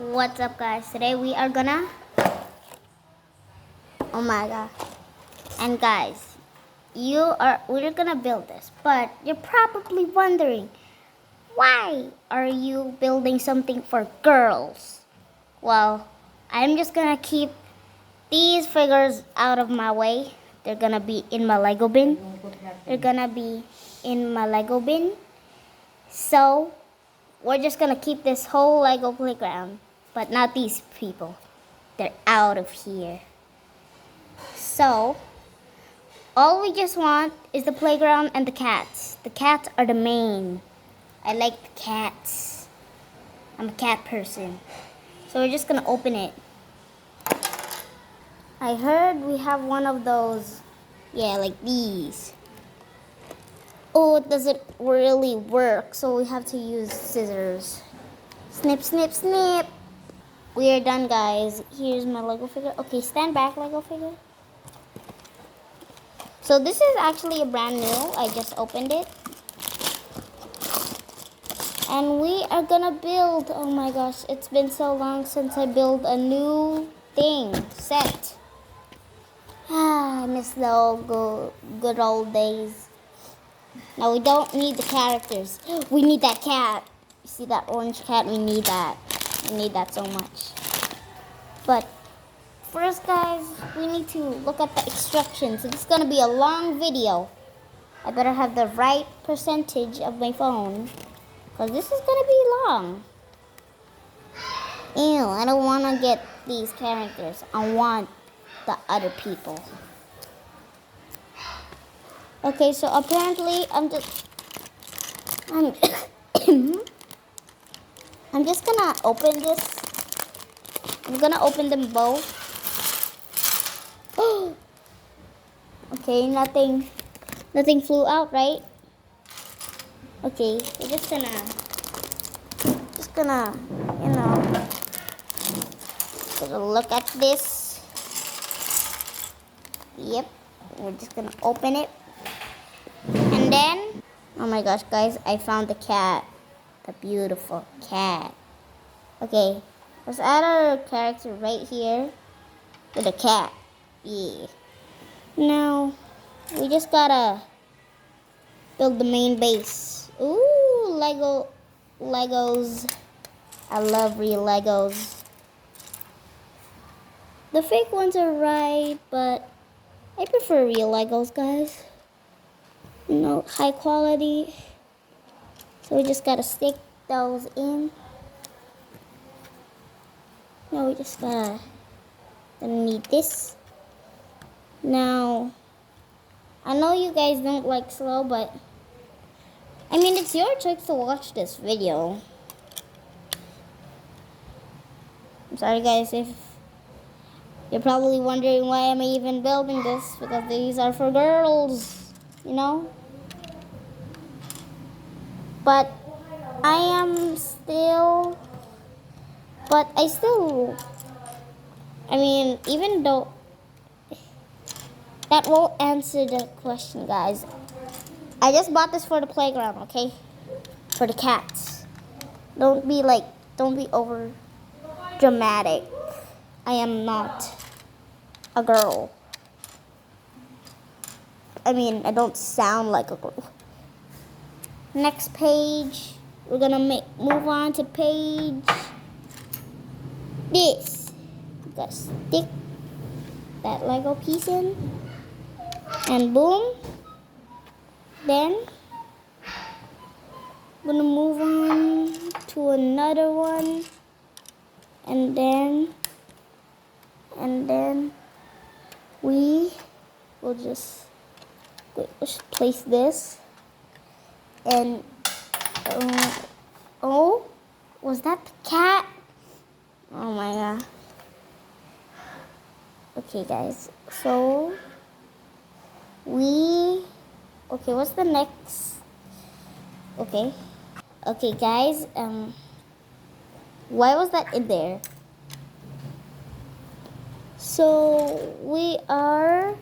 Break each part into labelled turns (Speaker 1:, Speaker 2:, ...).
Speaker 1: What's up, guys? Today we are gonna, oh my god, and guys, we're gonna build this, but you're probably wondering, why are you building something for girls? Well, I'm just gonna keep these figures out of my way. They're gonna be in my Lego bin. So we're just gonna keep this whole Lego playground, but not these people. They're out of here. So all we just want is the playground and the cats. The cats are the main. I like the cats. I'm a cat person. So we're just gonna open it. I heard we have one of those, yeah, like these. Oh, it doesn't really work, so we have to use scissors. Snip, snip, snip. We are done, guys. Here's my Lego figure. Okay, stand back, Lego figure. So this is actually a brand new. I just opened it. And we are gonna build, oh my gosh, it's been so long since I built a new set. I miss the good old days. Now we don't need the characters. We need that cat. You see that orange cat? We need that. We need that so much. But first, guys, we need to look at the instructions. It's gonna be a long video. I better have the right percentage of my phone, because this is gonna be long. Ew, I don't wanna get these characters. I want the other people. Okay, so apparently I'm I'm just gonna open this. I'm gonna open them both. Okay, nothing flew out, right? Okay, we're just gonna, take a look at this. Yep, we're just gonna open it. And then, oh my gosh, guys, I found the cat. The beautiful cat. Okay, let's add our character right here with the cat. Yeah. Now, we just gotta build the main base. Ooh, Legos. I love real Legos. The fake ones are right, but I prefer real Legos, guys. You know, high quality. So we just gotta stick those in. Now we just gonna need this. Now, I know you guys don't like slow, but I mean, it's your choice to watch this video. I'm sorry, guys, if you're probably wondering why am I even building this, because these are for girls, you know? But I mean, even though that won't answer the question, guys. I just bought this for the playground, okay? For the cats. Don't be over dramatic. I am not a girl. I mean, I don't sound like a girl. Next page, we're gonna move on to page this. You gotta stick that Lego piece in, and boom. Then I'm gonna move on to another one, and then we will just place this. And oh, was that the cat? Oh my god. Okay, guys, so okay, what's the next? Okay, guys, why was that in there? So we are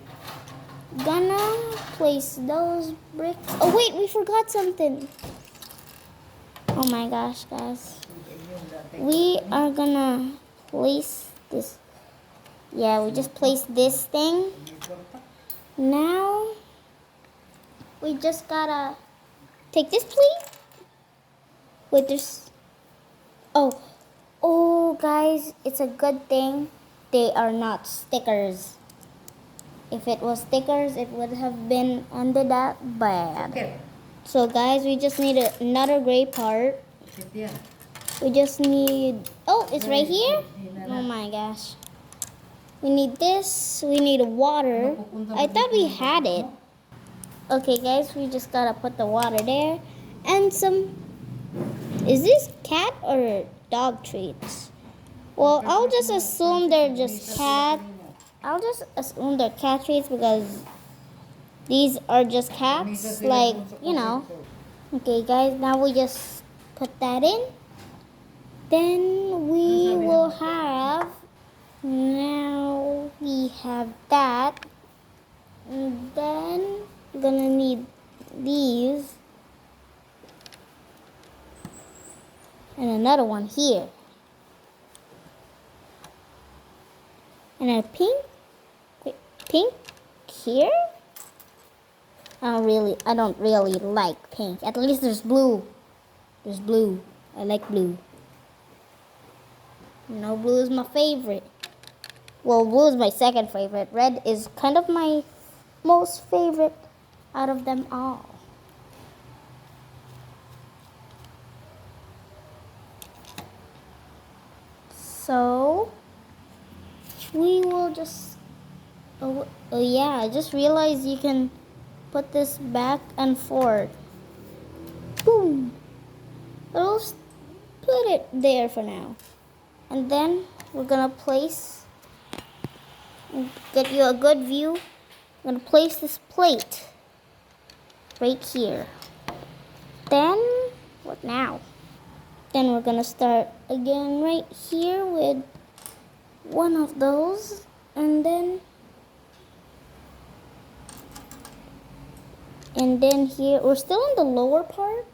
Speaker 1: gonna place those bricks. Oh wait, we forgot something. Oh my gosh, guys. we are gonna place this. Yeah, we just placed this thing. Now we just gotta take this plate. Wait, there's. Oh, guys, it's a good thing they are not stickers. If it was stickers, it would have been under that bad. Okay. So, guys, we just need another gray part. We just need. Oh, it's right here. Oh my gosh. We need this. We need water. I thought we had it. Okay, guys, we just gotta put the water there and some. Is this cat or dog treats? Well, I'll just assume they're just cat. I'll just assume they're cat treats because these are just cats. Like, you know. Okay, guys, now we just put that in. Then we will have. Now we have that. And then we're gonna need these. And another one here. And a pink. Wait, pink here? I don't really like pink. At least there's blue. There's blue. I like blue. No, blue is my favorite. Well, blue is my second favorite. Red is kind of my most favorite out of them all. So we will just, oh yeah, I just realized you can put this back and forth. Boom. But I'll just put it there for now. And then we're gonna place, get you a good view. I'm gonna place this plate right here. Then, what now? Then we're gonna start again right here with one of those, and then here, we're still in the lower part.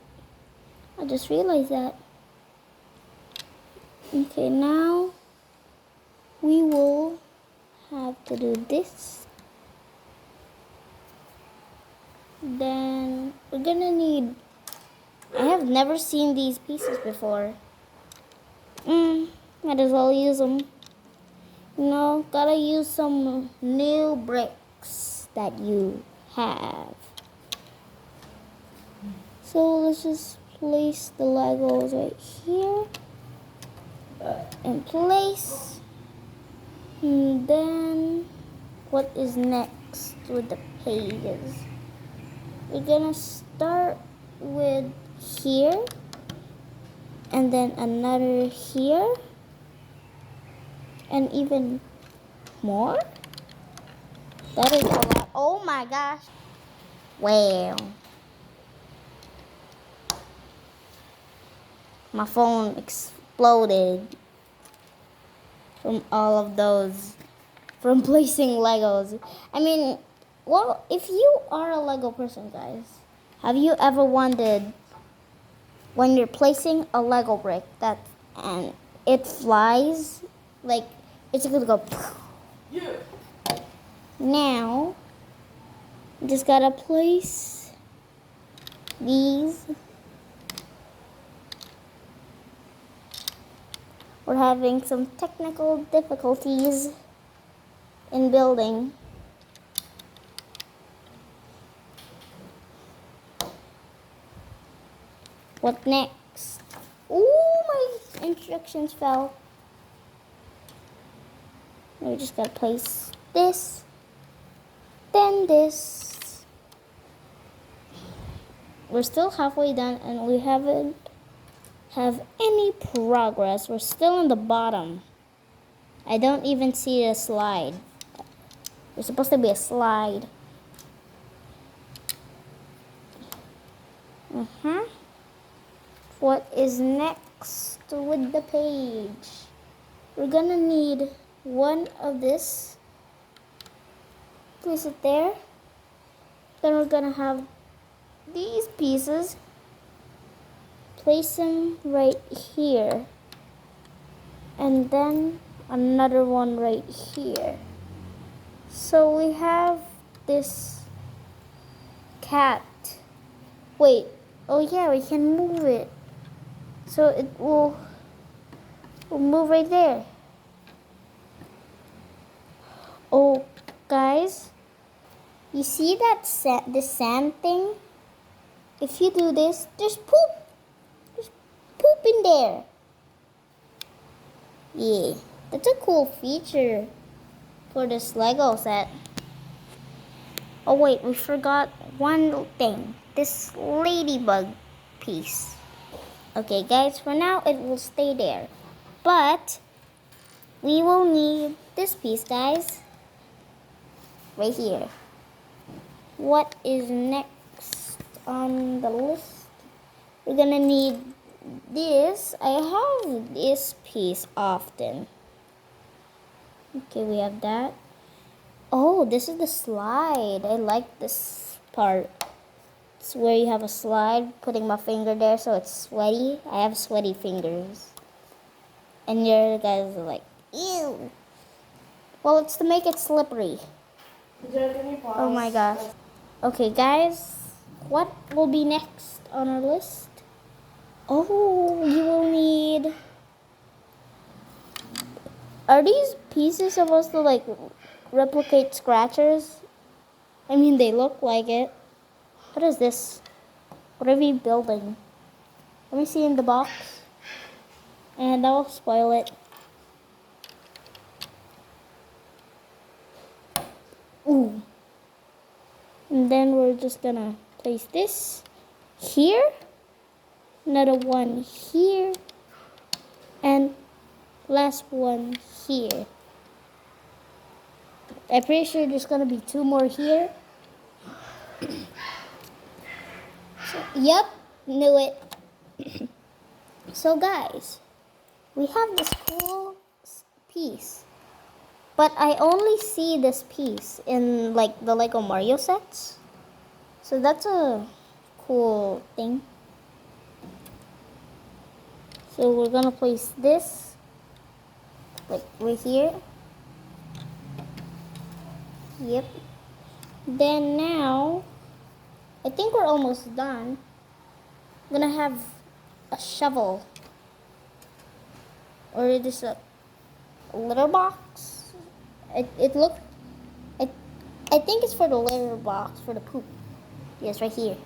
Speaker 1: I just realized that. Okay, now we will have to do this. Then we're gonna need, I have never seen these pieces before. Might as well use them. No, gotta use some new bricks that you have. So let's just place the Legos right here. In place. And then what is next with the pages? We're gonna start with here, and then another here, and even more. That is a lot. Oh my gosh. Wow. My phone exploded from all of those, from placing Legos. I mean, well, if you are a Lego person, guys, have you ever wondered when you're placing a Lego brick that and it flies, like it's gonna go. Yeah. Now, you just gotta place these. We're having some technical difficulties in building. What next? Ooh, my instructions fell. We just gotta place this, then this. We're still halfway done and we haven't have any progress. We're still in the bottom. I don't even see a slide. There's supposed to be a slide. What is next with the page? We're gonna need one of this. Place it there. Then we're gonna have these pieces. Place them right here. And then another one right here. So we have this cat. Wait, oh yeah, we can move it. So it will move right there. Oh, guys, you see that this sand thing? If you do this, there's poop. There's poop in there. Yeah, that's a cool feature for this Lego set. Oh wait, we forgot one thing. This ladybug piece. Okay guys, for now it will stay there. But we will need this piece, guys. Right here. What is next on the list? We're gonna need this. I have this piece often. Okay, we have that. Oh, this is the slide. I like this part. It's where you have a slide, putting my finger there so it's sweaty. I have sweaty fingers. And your guys are like, ew. Well, it's to make it slippery. Oh my gosh. Okay, guys, what will be next on our list? Oh, you will need... Are these pieces supposed to like replicate scratchers? I mean, they look like it. What is this? What are we building? Let me see in the box. And that will spoil it. Ooh. And then we're just gonna place this here. Another one here. And last one here. I'm pretty sure there's gonna be two more here. Yep, knew it. So guys, we have this cool piece. But I only see this piece in like the Lego Mario sets. So that's a cool thing. So we're gonna place this like right here. Yep. Then now, I think we're almost done. I'm gonna have a shovel. Or it is a litter box. It looked, I think it's for the litter box, for the poop. Yes, right here.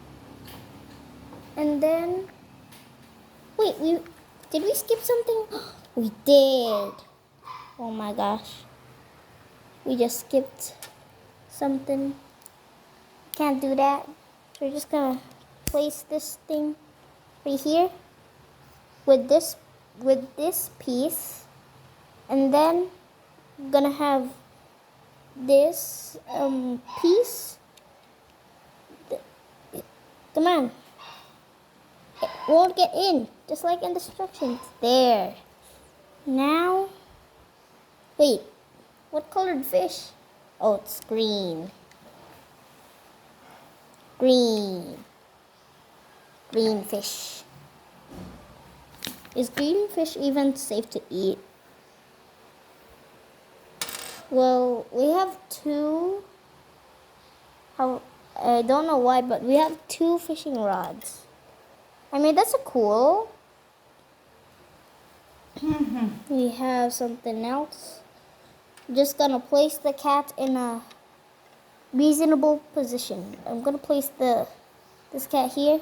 Speaker 1: And then, wait, did we skip something? We did. Oh my gosh. We just skipped something. Can't do that. So we're just gonna place this thing right here with this piece, and then I'm gonna have this piece. Come on. It won't get in, just like in the instructions. There. Now, wait, what colored fish? Oh, it's green. Green. Green fish. Is green fish even safe to eat? Well, we have two. I don't know why, but we have two fishing rods. I mean, that's a cool. We have something else. I'm just gonna place the cat in a reasonable position. I'm gonna place this cat here.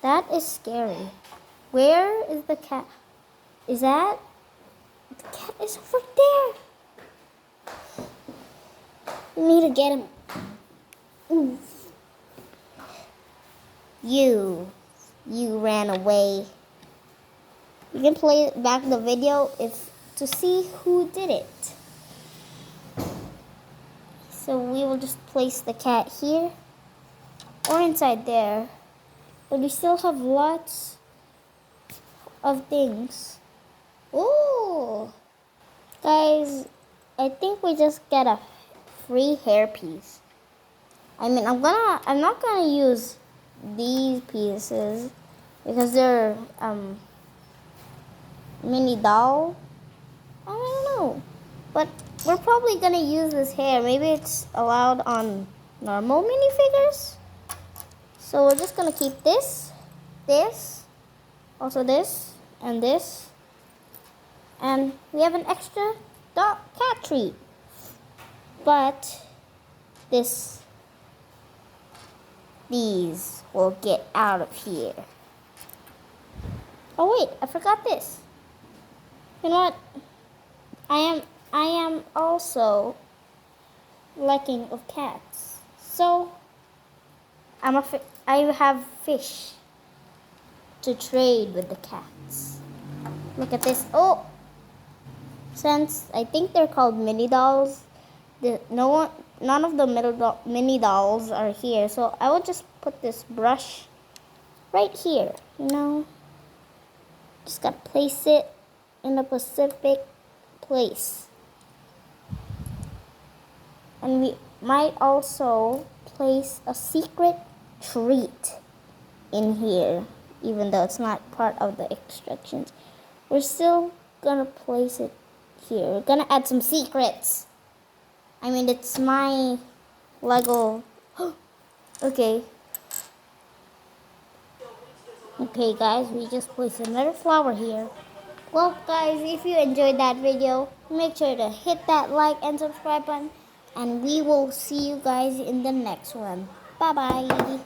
Speaker 1: That is scary. Where is the cat? Is that? The cat is over there. We need to get him. Ooh. You ran away. You can play back the video to see who did it. So we will just place the cat here or inside there. But we still have lots of things. Ooh. Guys, I think we just get a free hairpiece. I mean, I'm not gonna use these pieces because they're mini doll. I don't know. But we're probably gonna use this hair. Maybe it's allowed on normal minifigures. So we're just gonna keep this, also this, and this. And we have an extra dog cat treat. But these will get out of here. Oh wait, I forgot this. You know what? I am also liking of cats. So I have fish to trade with the cats. Look at this. Oh, since I think they're called mini dolls, none of the mini dolls are here. So I will just put this brush right here. You know, just gotta place it in a specific place. And we might also place a secret treat in here, even though it's not part of the instructions. We're still gonna place it here. We're gonna add some secrets. I mean, it's my Lego. Okay. Okay, guys, we just placed another flower here. Well, guys, if you enjoyed that video, make sure to hit that like and subscribe button. And we will see you guys in the next one. Bye-bye.